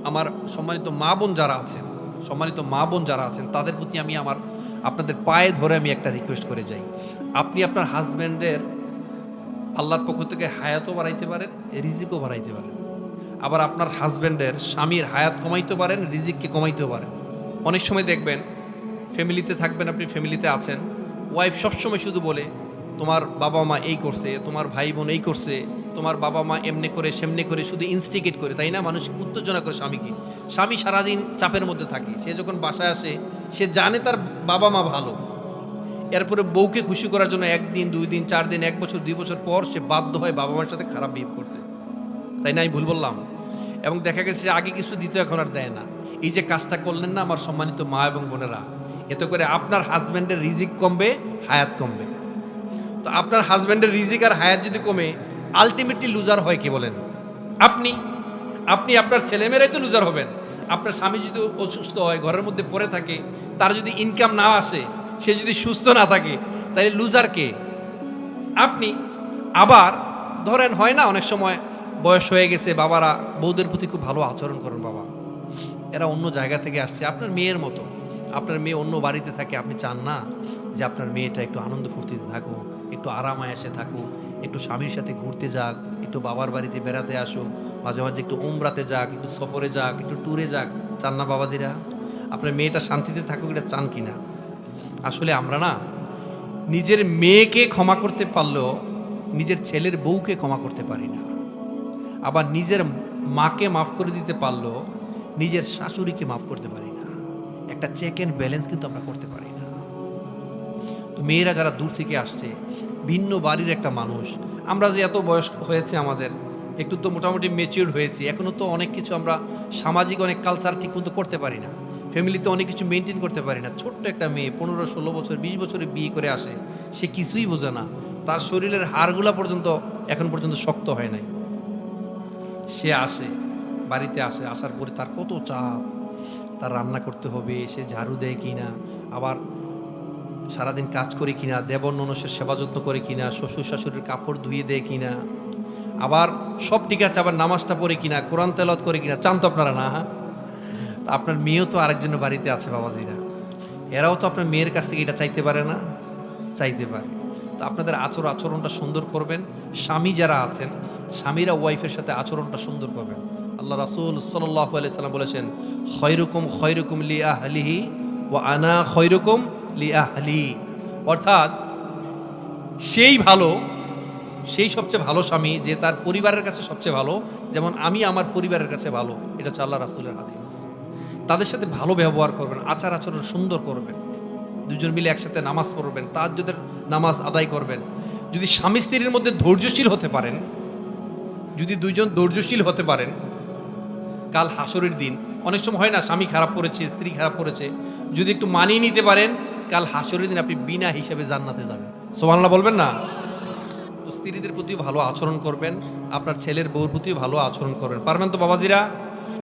আমার সম্মানিত মা বোন যারা আছেন, তাদের প্রতি আমি আপনাদের পায়ে ধরে আমি একটা রিকোয়েস্ট করে যাই। আপনি আপনার হাজব্যান্ডের আল্লাহর পক্ষ থেকে হায়াতও বাড়াইতে পারেন, রিজিকও বাড়াইতে পারেন। আবার আপনার হাজব্যান্ডের স্বামীর হায়াত কমাইতে পারেন, রিজিককে কমাইতেও পারেন। অনেক সময় দেখবেন ফ্যামিলিতে থাকবেন, আপনি ফ্যামিলিতে আছেন, ওয়াইফ সবসময় শুধু বলে তোমার বাবা মা এই করছে, তোমার ভাই বোন এই করছে, তোমার বাবা মা এমনি করে সেমনি করে, শুধু ইনস্টিগেট করে, তাই না? মানুষ উত্তেজনা করে স্বামীকে। স্বামী সারাদিন চাপের মধ্যে থাকে, সে যখন বাসায় আসে সে জানে তার বাবা মা ভালো, এরপরে বউকে খুশি করার জন্য একদিন, 2 দিন, 4 দিন, 1 বছর, 2 বছর পর সে বাধ্য হয় বাবা মার সাথে খারাপ বিহেভ করতে, তাই না? আমি ভুল বললাম? এবং দেখা গেছে আগে কিছু দিত, এখন আর দেয় না। এই যে কাজটা করলেন না আমার সম্মানিত মা এবং বোনেরা, এতে করে আপনার হাজব্যান্ডের রিজিক কমবে, হায়াত কমবে। তো আপনার হাজব্যান্ডের রিজিক আর হায়াত যদি কমে, আলটিমেটলি লুজার হয় কে বলেন? আপনি। আপনার ছেলেমেয়েরাই তো লুজার হবেন। আপনার স্বামী যদি অসুস্থ হয়, ঘরের মধ্যে পড়ে থাকে, তার যদি ইনকাম না আসে, সে যদি সুস্থ না থাকে, তাহলে লুজার কে? আপনি। আবার ধরেন হয় না অনেক সময় বয়স হয়ে গেছে, বাবারা বউদের প্রতি খুব ভালো আচরণ করেন। বাবা, এরা অন্য জায়গা থেকে আসছে, আপনার মেয়ের মতো। আপনার মেয়ে অন্য বাড়িতে থাকে, আপনি চান না যে আপনার মেয়েটা একটু আনন্দ ফুর্তিতে থাকুক, একটু আরাম আয়েশে থাকুক, একটু স্বামীর সাথে ঘুরতে যাক, একটু বাবার বাড়িতে বেড়াতে আসুক, মাঝে মাঝে একটু উমরাতে যাক, একটু সফরে যাক, একটু ট্যুরে যাক, চান না বাবাজিরা? আপনার মেয়েটা শান্তিতে থাকুক, এটা চান কি না? আসলে আমরা না নিজের মেয়েকে ক্ষমা করতে পারলেও নিজের ছেলের বউকে ক্ষমা করতে পারি না। আবার নিজের মাকে মাফ করে দিতে পারলেও নিজের শাশুড়িকে মাফ করতে পারি না। একটা চেক অ্যান্ড ব্যালেন্স কিন্তু আমরা করতে পারি না। তো মেয়েরা যারা দূর থেকে আসছে, ভিন্ন বাড়ির একটা মানুষ, আমরা যে এত বয়স হয়েছে আমাদের, একটু তো মোটামুটি ম্যাচিউরড হয়েছি, এখনও তো অনেক কিছু আমরা সামাজিক অনেক কালচার ঠিক মতো করতে পারি না, ফ্যামিলিতে অনেক কিছু মেনটেন করতে পারি না। ছোট্ট একটা মেয়ে 15-16 বছর, 20 বছরে বিয়ে করে আসে, সে কিছুই বোঝে না, তার শরীরের হাড়গুলা পর্যন্ত এখন পর্যন্ত শক্ত হয় নাই। সে আসে, বাড়িতে আসে, আসার পরে তার কত চাপ, তার রান্না করতে হবে, সে ঝাড়ু দেয় কিনা, আবার সারাদিন কাজ করে কিনা, দেবর ননসের সেবা যত্ন করে কিনা, শ্বশুর শাশুড়ির কাপড় ধুয়ে দেয় কিনা, আবার সব ঠিক আছে, আবার নামাজটা পড়ে কিনা, কোরআন তেলাওয়াত করে কিনা। চান তো আপনারা না? হ্যাঁ, আপনার মেয়েও তো আরেকজনের বাড়িতে আছে বাবাজিরা, এরাও তো আপনার মেয়ের কাছ থেকে এটা চাইতে পারে না? চাইতে পারে। তো আপনাদের আচরণটা সুন্দর করবেন। স্বামী যারা আছেন, স্বামীরা ওয়াইফের সাথে আচরণটা সুন্দর করবেন। আল্লাহ রাসূল সাল্লাল্লাহু আলাইহি সাল্লাম বলেছেন, খয়রুকুম লি আহলিহি ওয়া আনা খয়রুকুম লি আহলি। অর্থাৎ সেই ভালো, সেই সবচেয়ে ভালো স্বামী যে তার পরিবারের কাছে সবচেয়ে ভালো, যেমন আমি আমার পরিবারের কাছে ভালো। এটা হচ্ছে আল্লাহ রাসূলের হাদিস। তাদের সাথে ভালো ব্যবহার করবেন, আচরণ সুন্দর করবেন, দুজন মিলে একসাথে নামাজ পড়বেন, তাহাজ্জুদের নামাজ আদায় করবেন। যদি স্বামী স্ত্রীর মধ্যে ধৈর্যশীল হতে পারেন, যদি দুইজন ধৈর্যশীল হতে পারেন, কাল হাসরের দিন, অনেক সময় হয় না স্বামী খারাপ করেছে, স্ত্রী খারাপ করেছে, যদি একটু মানিয়ে নিতে পারেন, কাল হাসরের দিন আপনি বিনা হিসেবে জান্নাতে যাবেন। সুবহানাল্লাহ বলবেন না? তো স্ত্রীদের প্রতিও ভালো আচরণ করবেন, আপনার ছেলের বউর প্রতিও ভালো আচরণ করবেন। পারবেন তো বাবাজিরা?